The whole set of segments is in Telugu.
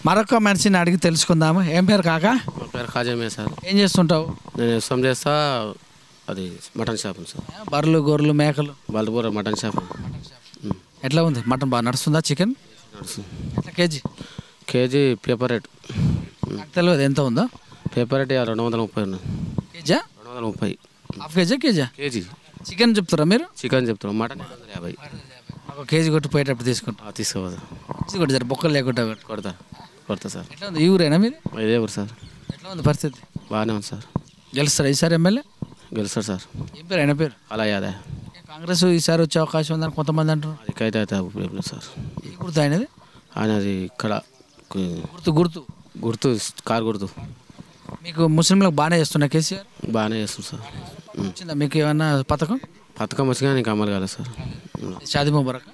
మరొక మనిషిని అడిగి తెలుసుకుందాము. ఏం పేరు కాక? నా పేరు ఖాజమే సార్. ఏం చేస్తుంటావు? నేను వ్యవసాయం చేస్తా. అది మటన్ షాప్ ఉంది సార్. బర్రెలు గొర్రెలు మేకలు బల్దపూర్ మటన్ షాప్ ఎట్లా ఉంది? మటన్ బాగా నడుస్తుందా? చికెన్ నడుస్తుంది. ఎట్లా కేజీ? కేజీ పేపర్ రేట్ నాకు తెలియదు ఎంత ఉందో. పేపర్ రేట్ 230 ఉన్నది. కేజా? 230 హాఫ్ కేజా కేజా? కేజీ. చికెన్ చెప్తారా మీరు? చికెన్ చెప్తున్నాం. మటన్ 250. ఒక కేజీ కొట్టి పోయేటప్పుడు తీసుకుంటా. తీసుకోవద్దు. కొట్టి సార్ బొక్కలు లేకుండా కొడతా సార్. ఎట్లా ఉంది? ఈ ఊరేనా మీరు? ఇదే ఊరు సార్. ఎట్లా ఉంది పరిస్థితి? బాగానే ఉంది సార్. గెలుస్తారా ఈసారి ఎమ్మెల్యే? గెలుస్తారు సార్. ఏం పేరు ఆయన పేరు? అలా యాదా. కాంగ్రెస్ ఈసారి వచ్చే అవకాశం ఉందని కొంతమంది అంటారు. అదికైతే అయితే ఉపయోగం లేదు సార్. ఏ గుర్తు ఆయనది? ఆయనది ఇక్కడ గుర్తు గుర్తు కారు గుర్తు. మీకు ముస్లింలకు బాగానే చేస్తున్నా కేసీఆర్? బాగానే చేస్తుంది సార్. వచ్చిందా మీకు ఏమన్నా పథకం? పథకం వచ్చినా నీకు అమలు కాలేదు సార్. షాదీ ముబారక్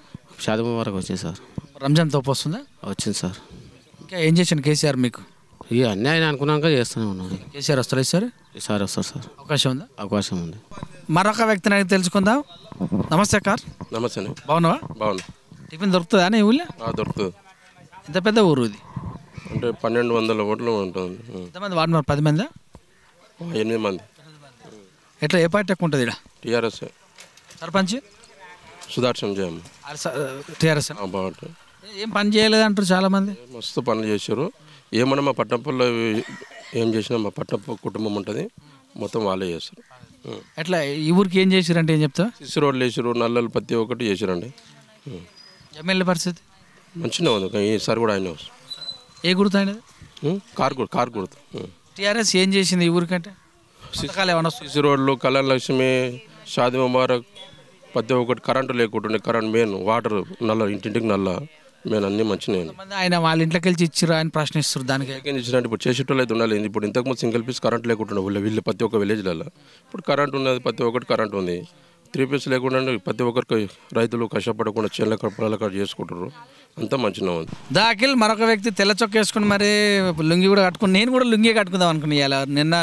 షాదీ ముబారక్ వచ్చింది సార్. రంజాన్ తోపు వస్తుందా? వచ్చింది సార్. ఇంకా ఏం చేసాను కేసీఆర్ మీకు? ఇక అన్నీ ఆయన అనుకున్నాక చేస్తూనే ఉన్నాను. కేసీఆర్ వస్తారు ఈసారి? ఈసారి వస్తారు సార్. అవకాశం ఉందా? అవకాశం ఉంది. మరొక వ్యక్తిని అడిగి తెలుసుకుందాం. నమస్తే కార్. నమస్తే. బాగున్నావా? బాగున్నా. టిఫిన్ దొరుకుతుందా నీ ఊళ్ళో? దొరుకుతుంది. ఎంత పెద్ద ఊరు ఇది? అంటే 1200 ఓట్లు ఉంటుంది. ఎంతమంది వార్డు మెంబర్? 10 మందా? 8 మంది. ఎట్లా ఏ పార్టీ ఎక్కువ ఉంటుంది ఇక్కడ? టీఆర్ఎస్. సర్పంచ్ సుదర్శన్ జయమ్మ. టీఆర్ఎస్. బాగుంటుంది. ఏం పని చేయలేదు అంటారు చాలామంది. మస్తు పనులు చేశారు. ఏమన్నా మా పట్టణంలో ఏం చేసినా మా పట్టణ కుటుంబం ఉంటుంది, మొత్తం వాళ్ళే చేస్తారు. ఎట్లా ఈ ఊరికి ఏం చేసారంటే ఏం చెప్తా? సిసి రోడ్లు వేసారు, నల్లలు ప్రతి ఒక్కటి చేశారండి. ఎమ్మెల్యే పరిస్థితి మంచిగా ఉంది. ఈసారి కూడా ఆయన వస్తారు. ఏ గుర్తు ఆయనది? కారు గుర్తు. టీఆర్ఎస్ ఏం చేసింది ఈ ఊరికంటే? ఏమన్నా సిసి రోడ్లు, కళ్యాణ లక్ష్మి, షాదీ ముబారక్ ప్రతి ఒక్కటి. కరెంటు లేకుంటుండే, కరెంట్ మెయిన్, వాటర్ నల్ల, ఇంటింటికి నల్ల మెయిన్, అన్నీ మంచిగా. ఆయన వాళ్ళ ఇంట్లోకి వెళ్ళి ఇచ్చిరా అని ప్రశ్నిస్తారు. దానికి ఇచ్చినట్టు ఇప్పుడు చేసేటోళ్ళు అయితే ఉండాలి. ఇప్పుడు ఇంతకుముందు సింగిల్ పీస్ కరెంట్ లేకుంటుండే వీళ్ళు ప్రతి ఒక్క విలేజ్లలో. ఇప్పుడు కరెంట్ ఉన్నది, ప్రతి ఒక్కటి కరెంట్ ఉంది. 3 పీస్ లేకుండా ప్రతి ఒక్కరికి రైతులు కష్టపడకుండా చెల్ల పొలాల చేసుకుంటారు. అంతా మంచిగా ఉంది. దాఖిల్ మరొక వ్యక్తి తెల్ల చొక్క వేసుకుని మరి లుంగి కూడా కట్టుకుని, నేను కూడా లుంగి కట్టుకుందాం అనుకున్నా. ఇలా నిన్న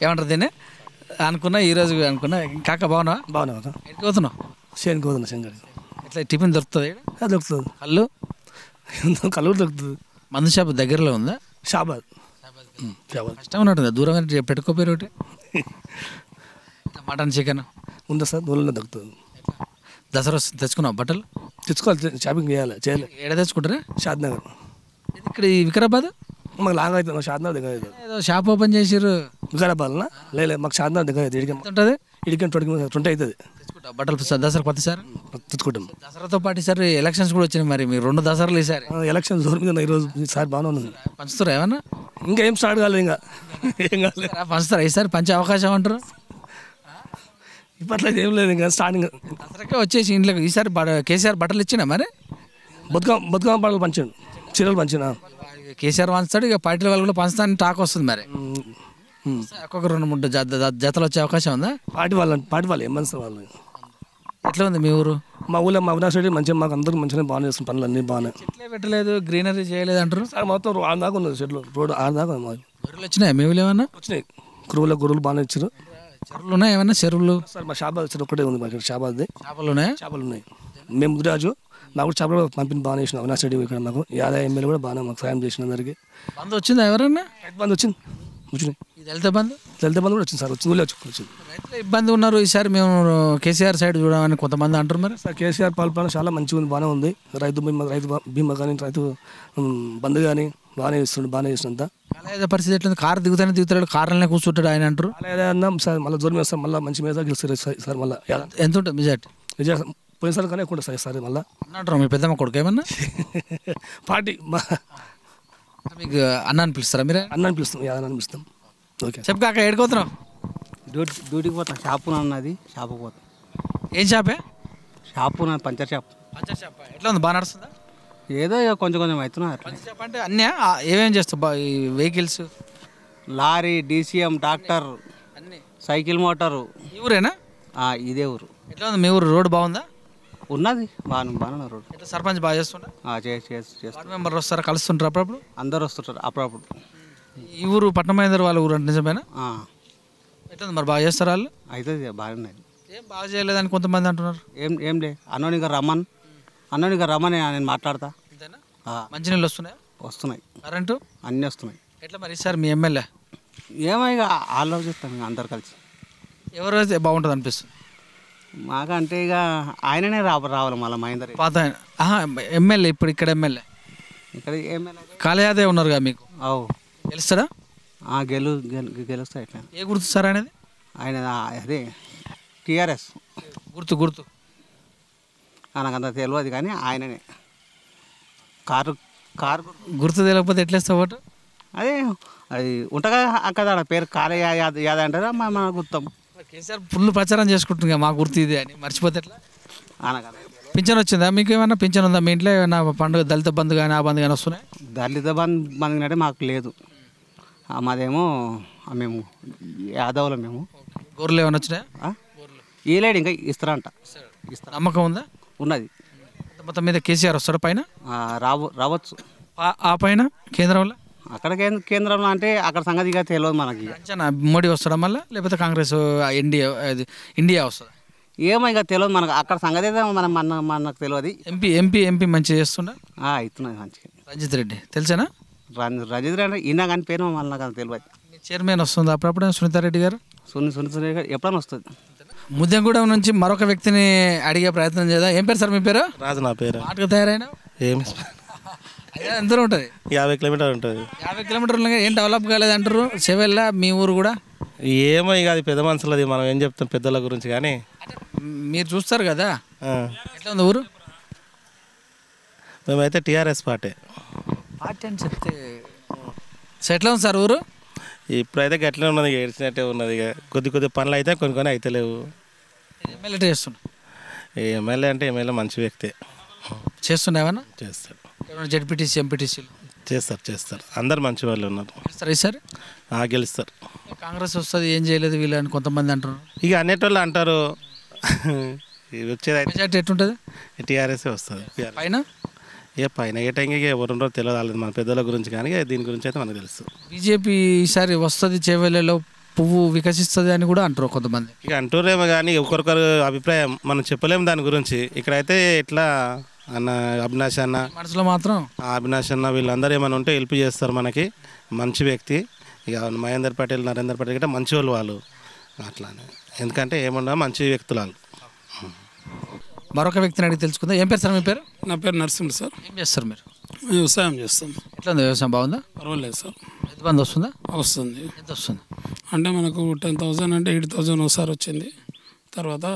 ఏమంటారు దీన్ని అనుకున్నా, ఈరోజు అనుకున్నా. కాక బాగున్నా? బాగున్నా. ఎక్కడికి పోతున్నావు? శని పోతున్నా. శని ఇట్లా టిఫిన్ దొరుకుతుంది? దొరుకుతుంది. కళ్ళు దొరుకుతుంది. మందు షాప్ దగ్గరలో ఉందా? షాబాద్. కష్టం ఉన్నట్టు దూరం పెట్టుకోపోయారు. ఒకటి మటన్ చికెన్ ఉందా సార్? దూరంలో దొరుకుతుంది. దసరా తెచ్చుకున్నావు బట్టలు? తెచ్చుకోవాలి, షాపింగ్ చేయాలి. ఏడ తెచ్చుకుంటారా? షాద్నగర్. ఇక్కడ వికారాబాద్ మాకు లాంగ్ అవుతుంది. మాకు షాద్నగర్ దగ్గర అవుతుంది. ఏదో షాప్ ఓపెన్ చేసారు వికారాబాద్నా? లేదు, మాకు షాద్నగర్ దగ్గర అవుతుంది. ఉంటుంది. ఇడికి 20 అవుతుంది. తెచ్చుకుంటావు బట్టలు దసరా ప్రతిసారి? తెచ్చుకుంటాం. దసరాతో పాటు ఈసారి ఎలక్షన్స్ కూడా వచ్చినాయి. మరి మీరు 2 దసరాలు ఈసారి ఎలక్షన్ జోరు మీద ఈరోజు. ఈసారి బాగానే ఉంది. పంచుతారా ఏమన్నా? ఇంకా ఏం స్టార్ట్ కాలేదు. ఇంకా ఏం కాలేదు. పంచుతారా ఈసారి? పంచే అవకాశం అంటారు? ఇప్పట్లో ఏం లేదు. ఇంకా స్టార్టింగ్ దసరాకే వచ్చేసి ఇంట్లో ఈసారి కేసీఆర్ బట్టలు ఇచ్చినా మరి? బతుకమ్మ పండుగ పంచాడు, చీరలు పంచిన. కేసీఆర్ పంచుతాడు, ఇక పార్టీల వాళ్ళు కూడా పంచుతానని టాక్ వస్తుంది. మరి ఒక్కొక్క 2-3 జతలు వచ్చే అవకాశం ఉందా? పార్టీ వాళ్ళు ఏం మనసు వాళ్ళు. ఎట్లా ఉంది మీ ఊరు? మా ఊళ్ళో మా అవినాష్ రెడ్డి మంచిగా, మాకు అందరికి మంచిగా బాగానే చేస్తున్న పనులు అన్నీ బాగానే. చెట్లే పెట్టలేదు, గ్రీనరీ చేయలేదు అంటారు. సార్ మొత్తం 6 దాకా ఉన్నది చెట్లు. రోడ్డు 6 దాకా ఉంది. గొర్రెలు వచ్చినాయి మీ ఊళ్ళో? ఏమన్నా వచ్చినాయి. గొర్రెలు బాగానే ఇచ్చారు. చెరువులు ఉన్నాయి ఏమన్నా? చెరువులు సార్ మా షాబాద్ చెరువు ఒకటే ఉంది. మాకు షాబాద్ది చేపలు ఉన్నాయా? చేపలు ఉన్నాయి. మేము ముదిరాజు, నాకు కూడా చేపలు పంపిణీ బాగానే చేసిన. అవినాష్ రెడ్డి ఇక్కడ మాకు యాదవ్ ఎమ్మెల్యే కూడా బాగానే మాకు సాయం చేసిన. అందరికి బంధు వచ్చిందా? ఎవరన్నా రైతు బంధు వచ్చింది. ఇది దళిత బంధు కూడా వచ్చింది సార్. వచ్చింది. రైతులు ఇబ్బంది ఉన్నారు. ఈసారి మేము కేసీఆర్ సైడ్ చూడమని కొంతమంది అంటారు. మరి సార్ కేసీఆర్ పాలన చాలా మంచిగా ఉంది, బాగానే ఉంది. రైతు బీమా కానీ, రైతు బంధు కానీ బాగానే చేస్తున్నంత. అలా పరిస్థితి ఎట్లుంది? కారు దిగుతాడు, కార్లనే కూర్చుంటాడు ఆయన అంటారు. అలా అన్నాం సార్. మళ్ళీ జోరు మీద మళ్ళీ మంచి మీద గెలుస్తారు సార్. మళ్ళీ ఎంత ఉంటుంది మెజార్టీ? పోయినసారి కానీ ఎక్కువ ఉంటుంది సార్. మళ్ళీ అంటారు మీ పెద్దమ్మ కొడుకు ఏమన్నా పార్టీ మీకు అన్నాన్ని పిలుస్తారా? మీరు అన్నాన్ని పిలుస్తాం, యాదవ్ అనిపిస్తాం. ఓకే చెప్పు కాక. ఏడుకోతున్నావు? డ్యూటీకి పోతాం. షాపు అన్నది షాపుకి పోతాం. ఏం షాపే? Shop puncture shop. ఎట్లా ఉంది? బాగా నడుస్తుందా? ఏదో ఇక కొంచెం అవుతున్నారు. పంచర్ షాప్ అంటే అన్నీ ఏమేమి చేస్తావు? ఈ వెహికల్స్, లారీ, డీసీఎం, ట్రాక్టర్, అన్నీ, సైకిల్, మోటారు. ఈ ఊరేనా? ఇదే ఊరు. ఎట్లా ఉంది మీ ఊరు? రోడ్డు బాగుందా? ఉన్నది బాగానే రోడ్డు. ఎట్లా సర్పంచ్ బాగా చేస్తుంటా? వార్డు మెంబర్ వస్తారా? కలుస్తుంటారు అప్పుడప్పుడు? అందరు వస్తుంటారు అప్పుడప్పుడు. ఈ ఊరు పట్టణమేందర్ వాళ్ళ ఊరు అంటే నిజమేనా? ఎట్లా ఉంది మరి? బాగా చేస్తారు వాళ్ళు? అయితే బాగున్నాయి. ఏం బాగా చేయలేదని కొంతమంది అంటున్నారు. ఏం లే. అన్నోనిగా రమ్మని నేను మాట్లాడతా. మంచినీళ్ళు వస్తున్నాయా? వస్తున్నాయి, కరెంటు అన్నీ వస్తున్నాయి. ఎట్లా మరి ఈసారి మీ ఎమ్మెల్యే ఏమో ఇక ఆలోచిస్తాం ఇక అందరు కలిసి. ఎవరు అయితే బాగుంటుంది అనిపిస్తుంది? మాకంటే ఇక ఆయననే రావాలి మళ్ళీ మహేందర్ రెడ్డి. పాత ఎమ్మెల్యే ఇప్పుడు ఇక్కడ ఎమ్మెల్యే ఇక్కడ ఎమ్మెల్యే కాళయాదే ఉన్నారుగా మీకు, అవు గెలుస్తారా? గెలుస్తాయి ఇట్లా. ఏ గుర్తు సార్ అనేది? ఆయన అదే టీఆర్ఎస్ గుర్తు నాకంత తెలియదు కానీ ఆయననే కారు గుర్తు తెలియకపోతే ఎట్లేస్తా ఓటు? అదే అది ఉంటగా అక్కడ పేరు కాళయ యాద అంటారా మన గుర్తాం. కేసీఆర్ ఫుల్ ప్రచారం చేసుకుంటుంది మా గుర్తు ఇది అని, మర్చిపోతే ఎట్లా? అనగా పింఛన్ వచ్చిందా మీకు? ఏమన్నా పింఛన్ ఉందా మీ ఇంట్లో? ఏమన్నా పండుగ దళిత బంధు కానీ ఆ బంధు కానీ వస్తున్నాయి? దళిత బంధు మాకు లేదు. మాదేమో మేము యాదవులం. మేము గొర్రెలు ఏమైనా వచ్చినాయా? ఈ లేడు ఇంకా ఇస్తారంట. నమ్మకం ఉందా? ఉన్నది. మొత్తం మీద కేసీఆర్ వస్తాడు పైన? రావచ్చు. ఆ పైన కేంద్రంలో? అక్కడ కేంద్రంలో అంటే అక్కడ సంగతి ఇక తెలియదు మనకి. అంచనా మోడీ వస్తాడా మళ్ళీ, లేకపోతే కాంగ్రెస్ ఇండియా వస్తుందా? ఏమో ఇక తెలియదు మనకు. అక్కడ సంగతి అయితే మనకు తెలియదు. ఎంపీ మంచిగా చేస్తుండ ఇస్తున్నది మంచిగా. రంజిత్ రెడ్డి తెలుసానా? రంజిత్ రెడ్డి ఈయన కానీ పేరు మళ్ళీ నాకు తెలియదు. చైర్మన్ వస్తుంది అప్పుడప్పుడు సునీతారెడ్డి గారు? సునీత రెడ్డి గారు ఎప్పుడైనా వస్తుంది. ముద్దెగూడెం నుంచి మరొక వ్యక్తిని అడిగే ప్రయత్నం చేద్దాం. ఏం పేరు సార్ మీ పేరు? రాజు నా పేరు. మాటకు తయారైనా ఏమి ఎంత ఉంటుంది? 50 కిలోమీటర్లు ఉంటుంది. 50 కిలోమీటర్లు ఏం డెవలప్ కాలేదు అంటారు. చెవెళ్ళ మీ ఊరు కూడా ఏమో ఇక అది పెద్ద మనుషులది, మనం ఏం చెప్తాం పెద్దల గురించి. కానీ మీరు చూస్తారు కదా, ఎట్లా ఉంది ఊరు? మేమైతే టీఆర్ఎస్ పార్టీ అని చెప్తే ఎట్లా ఉంది సార్ ఊరు? ఇప్పుడైతే గట్లనే ఉన్నది, ఏడ్చినట్టే ఉన్నది. ఇక కొద్ది పనులు అయితే కొన్ని అయితే లేవు. ఎమ్మెల్యే చేస్తున్నా? ఎమ్మెల్యే అంటే ఎమ్మెల్యే మంచి వ్యక్తి, చేస్తున్నా ఏమన్నా చేస్తాడు. జెడ్పీటీసీ ఎంపీటీసీలు చేస్తారు. అందరు మంచి వాళ్ళు ఉన్నారు. ఈసారి గెలుస్తారు. కాంగ్రెస్ వస్తుంది ఏం చేయలేదు వీళ్ళు అని కొంతమంది అంటారు. ఇక అనేటోళ్ళు అంటారు. వచ్చేది మెజార్టీ ఎట్లుంటుంది? టీఆర్ఎస్ వస్తుంది పైన. పైన ఏ టైంకి ఎవరు ఉండరో తెలియదు మన పెద్దల గురించి, కానీ దీని గురించి అయితే మనకు తెలుసు. బీజేపీ ఈసారి వస్తుంది, చేవెళ్ళలో పువ్వు వికసిస్తుంది అని కూడా అంటారు కొంతమంది. ఇక అంటారేమో కానీ ఒకరికొకరు అభిప్రాయం, మనం చెప్పలేము దాని గురించి. ఇక్కడైతే ఇట్లా అన్న అవినాష్ అన్న మనసులో మాత్రం అవినాష్ అన్న వీళ్ళందరూ ఏమైనా ఉంటే హెల్ప్ చేస్తారు మనకి. మంచి వ్యక్తి. ఇక మహేందర్ పటేల్, నరేందర్ పటేల్ గట్రా మంచి వాళ్ళు వాళ్ళు. అట్లానే ఎందుకంటే ఏమన్నా మంచి వ్యక్తులు వాళ్ళు. మరొక వ్యక్తిని అడిగి తెలుసుకుందాం. ఏం పేరు సార్ మీ పేరు? నా పేరు నరసింహ సార్. ఏం చేస్తారు మీరు? వ్యవసాయం చేస్తాం. ఎట్లా ఉంది వ్యవసాయం? బాగుందా? పర్వాలేదు సార్. రైతు బంధు వస్తుందా? వస్తుంది. ఎంత వస్తుంది? అంటే మనకు 10,000 అంటే 8,000 ఒకసారి వచ్చింది. తర్వాత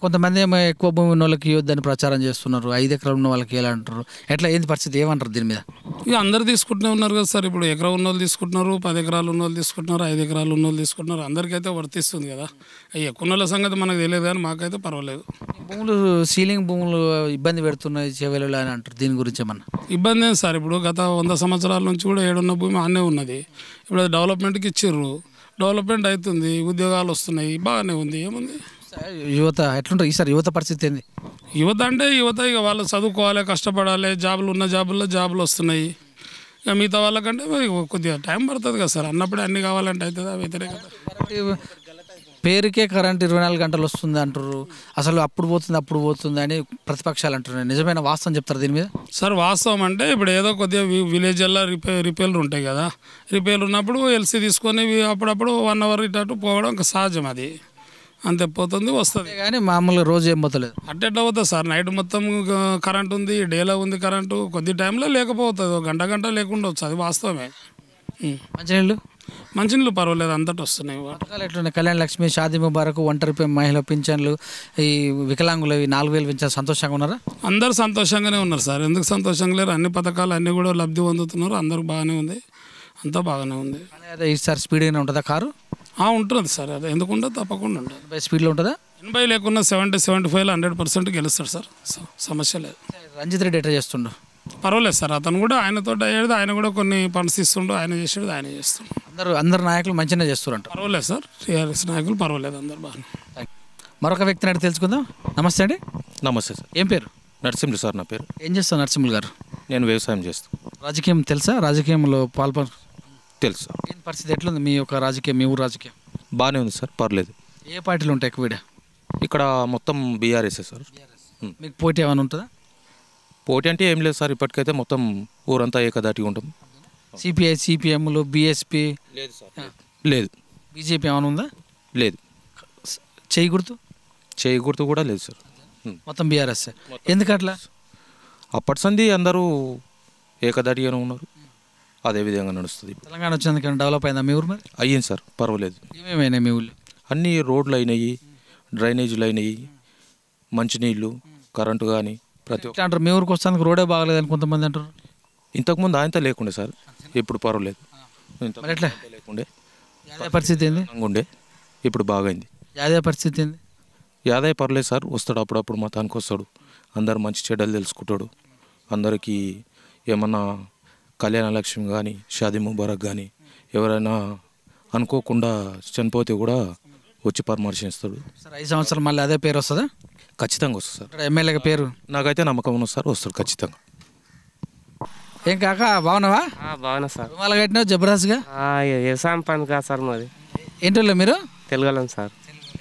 కొంతమంది ఏమో ఎక్కువ భూమి ఉన్న వాళ్ళకి ఇవ్వద్దని ప్రచారం చేస్తున్నారు, 5 ఎకరాలు ఉన్న వాళ్ళకి ఎలా అంటారు. ఎట్లా ఏంది పరిస్థితి, ఏమంటారు దీని మీద? ఇక అందరు తీసుకుంటూనే ఉన్నారు కదా సార్. ఇప్పుడు ఎకరం ఉన్న వాళ్ళు తీసుకుంటున్నారు, 10 ఎకరాలు ఉన్న వాళ్ళు తీసుకుంటున్నారు, 5 ఎకరాలు ఉన్న వాళ్ళు తీసుకుంటున్నారు. అందరికైతే వర్తిస్తుంది కదా. ఎక్కువ ఉన్న సంగతి మనకు తెలియదు కానీ మాకైతే పర్వాలేదు. భూములు సీలింగ్ భూములు ఇబ్బంది పెడుతున్నాయి చెవెలలో అని అంటారు. దీని గురించి ఏమన్నా ఇబ్బంది ఏం సార్? ఇప్పుడు గత 100 సంవత్సరాల నుంచి కూడా ఏడున్న భూమి ఆనే ఉన్నది. ఇప్పుడు అది డెవలప్మెంట్కి ఇచ్చిర్రు, డెవలప్మెంట్ అవుతుంది, ఉద్యోగాలు వస్తున్నాయి, బాగానే ఉంది. ఏముంది యువత ఎట్లుంటుంది ఈసారి? యువత పరిస్థితి ఏంది? యువత అంటే యువత ఇక వాళ్ళు చదువుకోవాలి, కష్టపడాలి. జాబులు ఉన్న జాబుల్లో వస్తున్నాయి. ఇక మిగతా వాళ్ళకంటే మరి కొద్దిగా టైం పడుతుంది కదా సార్. అన్నప్పుడే అన్నీ కావాలంటే అవుతుందా? వ్యతిరేకత. పేరుకే కరెంట్ 24 గంటలు వస్తుంది అంటారు. అసలు అప్పుడు పోతుంది అని ప్రతిపక్షాలు అంటున్నాయి. నిజమైన వాస్తవం చెప్తారు దీని మీద? సార్ వాస్తవం అంటే ఇప్పుడు ఏదో కొద్దిగా విలేజ్ల్లో రిపేర్లు ఉంటాయి కదా. రిపేర్లు ఉన్నప్పుడు ఎల్సీ తీసుకొని అప్పుడప్పుడు 1 అవర్ ఇటు పోవడం ఇంకా సహజం. అది అంతే, పోతుంది వస్తుంది. కానీ మామూలుగా రోజు ఏం పోతలేదు. అట్టెట్లా పోతుంది సార్? నైట్ మొత్తం కరెంట్ ఉంది, డేలో ఉంది కరెంటు. కొద్ది టైంలో లేకపోతుంది, గంట లేకుండా వస్తుంది. అది వాస్తవమే. మంచినీళ్ళు పర్వాలేదు, అంతటి వస్తున్నాయి. పథకాలు ఎట్లున్నాయి? కళ్యాణ లక్ష్మి, షాదీ ముబారక్, ఒంటరి మహిళ పింఛన్లు, ఈ వికలాంగులు 4,000 పింఛన్. సంతోషంగా ఉన్నారా? అందరు సంతోషంగానే ఉన్నారు సార్. ఎందుకు సంతోషంగా లేరు? అన్ని పథకాలు అన్నీ కూడా లబ్ధి పొందుతున్నారు. అందరూ బాగానే ఉంది, అంతా బాగానే ఉంది. అదే ఈసారి స్పీడ్గానే ఉంటుందా కారు? ఉంటుంది సార్. అదే ఎందుకు ఉండదు, తప్పకుండా ఉంటుంది. 80 స్పీడ్లో ఉంటుందా? 80 లేకున్నా 70-75 100% గెలుస్తాడు సార్. సమస్య లేదు. రంజిత్ రెడ్డి ఎట్లా చేస్తుండు? పర్వాలేదు సార్. అతను కూడా ఆయనతో అయ్యేది, ఆయన కూడా కొన్ని పనులు ఇస్తుండు, ఆయన చేసేది ఆయన చేస్తుండు. అందరు నాయకులు మంచిగా చేస్తున్నారు. పర్వాలేదు సార్. టీఆర్ఎస్ నాయకులు పర్వాలేదు, అందరు బాగా. మరొక వ్యక్తిని అడిగి తెలుసుకుందాం. నమస్తే అండి. నమస్తే సార్. ఏం పేరు? నరసింహులు సార్ నా పేరు. ఏం చేస్తాను నరసింహులు గారు? నేను వ్యవసాయం చేస్తాను. రాజకీయం తెలుసా? రాజకీయంలో తెలుసు సార్. ఏం పరిస్థితి ఎట్లుంది మీ యొక్క రాజకీయం, మీ ఊరు రాజకీయం? బాగానే ఉంది సార్, పర్లేదు. ఏ పార్టీలు ఉంటాయి ఎక్కువ? ఇక్కడ మొత్తం బీఆర్ఎస్ సార్. మీకు పోటీ ఏమైనా ఉంటుందా? పోటీ అంటే ఏం లేదు సార్, ఇప్పటికైతే మొత్తం ఊరంతా ఏకదాటిగా ఉంటాం. సిపిఐ సిపిఎంలు బీఎస్పీ లేదు సార్, లేదు, బీజేపీ ఏమైనా ఉందా? లేదు. చేయి గుర్తు చేయి గుర్తు కూడా లేదు సార్. మొత్తం బీఆర్ఎస్. ఎందుకట్లా? అప్పటి సంది అందరూ ఏకదాటిగానే ఉన్నారు, అదే విధంగా నడుస్తుంది. తెలంగాణ వచ్చేందుకు డెవలప్ అయిందా మీ ఊరు? మరి అయ్యింది సార్, పర్వాలేదు. ఏమేమైనా మీ ఊళ్ళో? అన్నీ రోడ్లు అయినాయి, డ్రైనేజీలు అయినాయి, మంచినీళ్ళు, కరెంటు కానీ ప్రతి ఒక్క. ఎట్లా అంటారు మీ ఊరికి వస్తానికి రోడే బాగలేదని కొంతమంది అంటారు. ఇంతకుముందు ఆయనతో లేకుండే సార్, ఇప్పుడు పర్వాలేదు. మరి ఎట్లా లేకుండే యాదయ్య పరిస్థితి ఏంది? ఉండే, ఇప్పుడు బాగైంది. యాదయ్య పరిస్థితి ఏంది? యాదయ్య పర్లేదు సార్, వస్తాడు అప్పుడప్పుడు మతానికి వస్తాడు, అందరు మంచి చెడ్డలు తెలుసుకుంటాడు. అందరికీ ఏమన్నా కళ్యాణ లక్ష్మి కానీ షాదీ ముబారక్ కానీ ఎవరైనా అనుకోకుండా చనిపోతే కూడా వచ్చి పరామర్శిస్తాడు. సార్ 5 సంవత్సరాలు మళ్ళీ అదే పేరు వస్తుందా? ఖచ్చితంగా వస్తుంది సార్. ఇక్కడ ఎమ్మెల్యేగా పేరు నాకైతే నమ్మకం ఉన్న సార్, వస్తాడు ఖచ్చితంగా. ఏం కాక బాగున్నావా? బాగున్నా సార్. రుమాలు కట్టినావు జబర్దస్త్గా. వ్యవసాయం పని కాదు సార్ మాది. ఏంటో మీరు తెలుగులం సార్.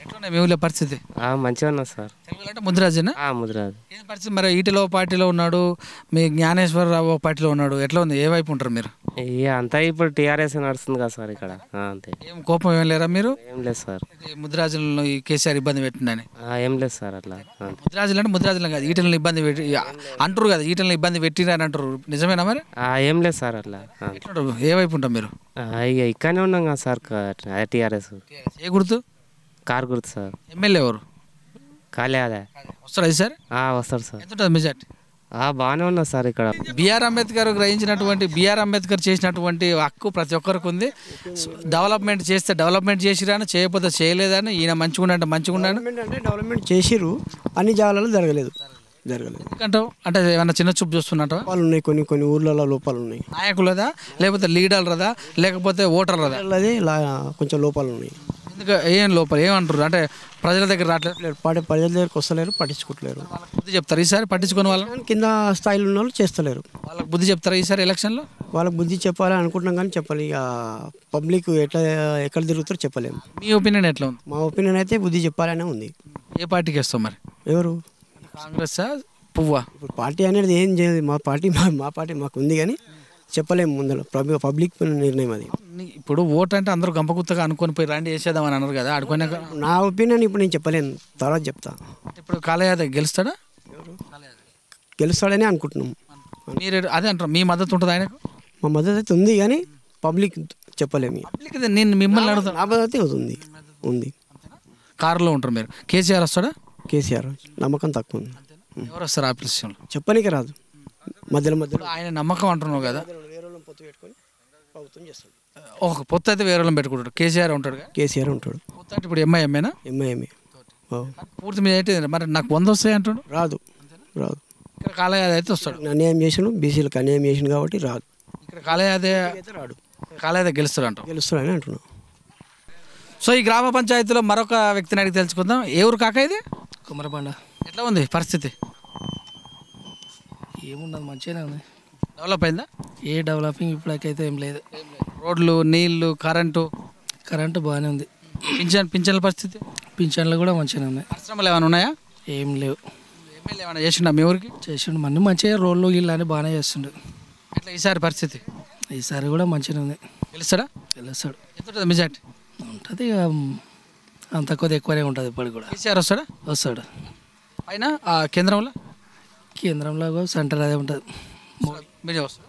ఎట్లున్నాయి మీ ఊళ్ళో పరిస్థితి? మంచిగా ఉన్నా సార్. తెలుగులో అంటే ముద్రాజేనా? ముద్రాజు. ఏం పరిస్థితి మరి? ఈటలో పార్టీలో ఉన్నాడు, మీ జ్ఞానేశ్వరరావు పార్టీలో ఉన్నాడు, ఎట్లా ఉంది? ఏ వైపు ఉంటారు మీరు? అంతా ఇప్పుడు టీఆర్ఎస్ నడుస్తుంది కదా సార్ ఇక్కడ. అంతే. ఏం కోపం ఏం లేరా మీరు? ఏం లేదు సార్. ముద్రాజులను ఈ కేసీఆర్ ఇబ్బంది పెట్టిందని? ఏం లేదు సార్ అట్లా. ముద్రాజులు అంటే ముద్రాజులు కాదు, ఈటలను ఇబ్బంది పెట్టి అంటారు కదా, ఈటలను ఇబ్బంది పెట్టిరని అంటారు, నిజమేనా మరి? ఏం లేదు సార్ అట్లా. ఎట్లుంటారు? ఏ వైపు ఉంటాం మీరు? ఇక్కడనే ఉన్నాం కదా సార్, అదే టీఆర్ఎస్. ఏ గుర్తు? కారు గుర్తు సార్. ఎమ్మెల్యే ఎవరు? ఖాళీ అదే వస్తాడు సార్? వస్తాడు సార్. ఎంత ఉంటుంది మెజార్టీ? బాగానే ఉన్నా సార్ ఇక్కడ. బిఆర్ అంబేద్కర్ గ్రహించినటువంటి, బిఆర్ అంబేద్కర్ చేసినటువంటి హక్కు ప్రతి ఒక్కరికి ఉంది. డెవలప్మెంట్ చేస్తే డెవలప్మెంట్ చేసిరాని, చేయకపోతే చేయలేదని, ఈయన మంచిగా అంటే మంచిగా ఉన్నాను అంటే డెవలప్మెంట్ చేసిరు, అన్ని జాగాలలో జరగలేదు. ఎందుకంటే అంటే ఏమన్నా చిన్న చూపు చూస్తున్నట్టు లోపాలు ఉన్నాయి, కొన్ని ఊర్లలో లోపాలు ఉన్నాయి. నాయకులదా లేకపోతే లీడర్లదా లేకపోతే ఓటర్లదా? అది కొంచెం లోపాలు ఉన్నాయి. ఎందుకు? ఏం లోపల ఏమంటారు అంటే ప్రజల దగ్గర రావట్లేదు, ప్రజల దగ్గరకు వస్తలేరు, పట్టించుకోవట్లేరు. బుద్ధి చెప్తారు ఈసారి? పట్టించుకుని వాళ్ళని కింద స్థాయిలో ఉన్న వాళ్ళు చేస్తలేరు. వాళ్ళకి బుద్ధి చెప్తారా ఈసారి ఎలక్షన్లో? వాళ్ళకి బుద్ధి చెప్పాలని అనుకుంటున్నాం కానీ చెప్పాలి. ఇక పబ్లిక్ ఎక్కడ తిరుగుతారో చెప్పలేము. మీ ఒపీనియన్ ఎట్లా ఉంది? మా ఒపీనియన్ అయితే బుద్ధి చెప్పాలనే ఉంది. ఏ పార్టీకి వేస్తాం మరి? ఎవరు? కాంగ్రెస్ పువ్వా? ఇప్పుడు పార్టీ అనేది ఏం చేయదు. మా పార్టీ మాకు ఉంది కానీ చెప్పలేము ముందర. పబ్లిక్ నిర్ణయం అది. ఇప్పుడు ఓటు అంటే అందరూ గంపగుత్తగా అనుకొని పోయి రండి వేసేద్దామని అన్నారు కదా, అనుకునే. నా ఒపీనియన్ ఇప్పుడు నేను చెప్పలేను, తర్వాత చెప్తా. ఇప్పుడు కాళయాదవ్ గెలుస్తాడా? గెలుస్తాడని అనుకుంటున్నాం. మీరు అదే అంటారు, మీ మద్దతు ఉంటుంది ఆయనకు? మా మద్దతు అయితే ఉంది కానీ పబ్లిక్ చెప్పలేము. పబ్లిక్ నేను మిమ్మల్ని అడుగుతాను. నా మద్దతు ఉంది. కారులో ఉంటారు మీరు. కేసీఆర్ వస్తాడా? కేసీఆర్ నమ్మకం తక్కువ ఉంది. ఎవరు వస్తారు ఆఫీస్లో? చెప్పనీకి రాదు. మధ్యలో ఆయన నమ్మకం అంటున్నావు కదా, పొత్తు పెట్టుకొని ప్రభుత్వం చేస్తాడు. ఒక పొత్తు అయితే వేరే వాళ్ళని పెట్టుకుంటాడు. కేసీఆర్ ఉంటాడు. పొత్తు అంటే ఇప్పుడు ఎంఐఎంఏనా? ఎంఐఎంఏ పూర్తి మీద అయితే మరి నాకు 100 వస్తాయి అంటాడు. రాదు. ఇక్కడ కాళయాదవ్ అయితే వస్తాడు. అన్యాయం చేసిన బీసీలకు అన్యాయం చేసిన కాబట్టి రాదు. ఇక్కడ కాళయాదవ్ గెలుస్తాడు అంటాడు. గెలుస్తాడని అంటున్నాం. సో ఈ గ్రామ పంచాయతీలో మరొక వ్యక్తిని అడిగి తెలుసుకుందాం. ఏ ఊరు కాక ఇది? కుమరబండ. ఎట్లా ఉంది పరిస్థితి? ఏమున్నది, మంచిగానే ఉంది. డెవలప్ అయిందా? ఏ డెవలపింగ్ ఇప్పటికైతే ఏం లేదు. రోడ్లు, నీళ్లు, కరెంటు బాగానే ఉంది. పింఛన్ల పరిస్థితి? పింఛన్లు కూడా మంచిగానే ఉన్నాయి. పరిశ్రమలు ఏమైనా ఉన్నాయా? ఏం లేవు. ఎమ్మెల్యే ఏమైనా చేసిండా మీ ఊరికి? చేసిండు, మన్ని మంచిగా రోడ్లు గిళ్ళు అని బాగానే చేస్తుండు. ఎట్లా ఈసారి పరిస్థితి? ఈసారి కూడా మంచిగానే ఉంది. గెలుస్తాడా? గెలుస్తాడు. ఎంత ఉంటుంది మెజార్టీ? ఉంటుంది ఇక, అంత కొద్దిగా ఎక్కువనే ఉంటుంది. ఇప్పటికి కూడా కేసీఆర్ వస్తాడు. పైన కేంద్రంలో సెంటర్ అదే ఉంటుంది. మీరే వస్తారు.